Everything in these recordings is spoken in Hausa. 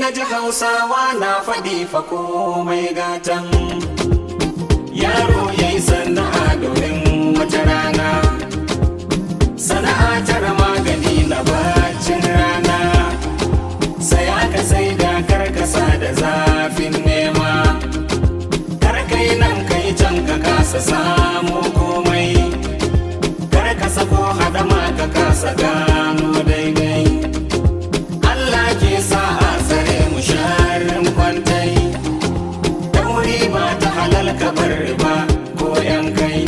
na ji Hausawa na faɗi fa komai gatan yaro yayi sana'a domin wata rana, sana'a tara magani na bacin rana, saya ka sai da karkasa da zafin nema, karkai nan kai can ka kasa samu komai, karkasa ko hadama ka kasa gano daidai. Allah ke sa a tsare mu sharrin kwantai, dauri ba ta halal ka bar riba ko yan kai,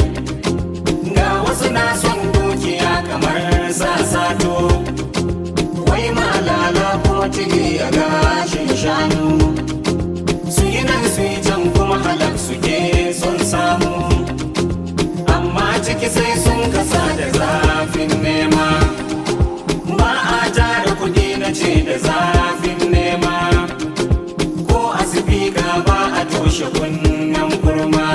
ga wasu na son dukiya kamar sasato, wai malala kuma tigi a gashin shanu, su yi nan su yi can kuma halak suke son samu, amma ciki sai sun kasa da zafin nema, ba a tara kudi na ce da zafin nema, ko a sifika ba a toshe kunnen kurma,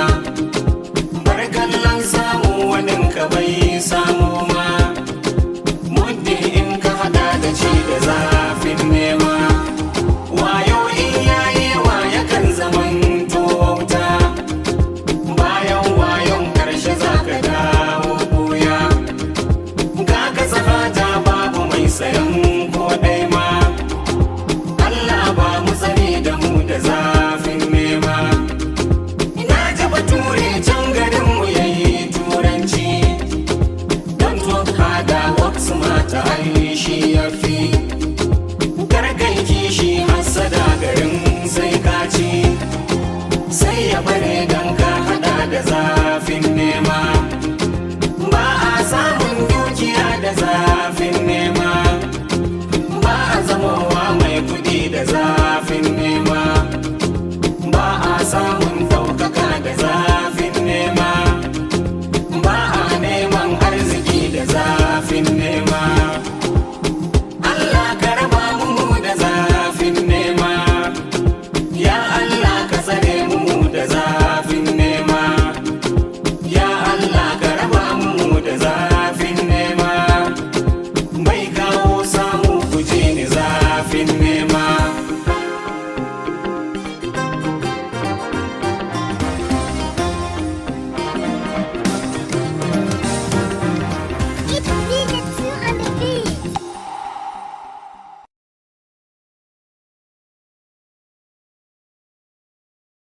bar kallon samu wani ka bai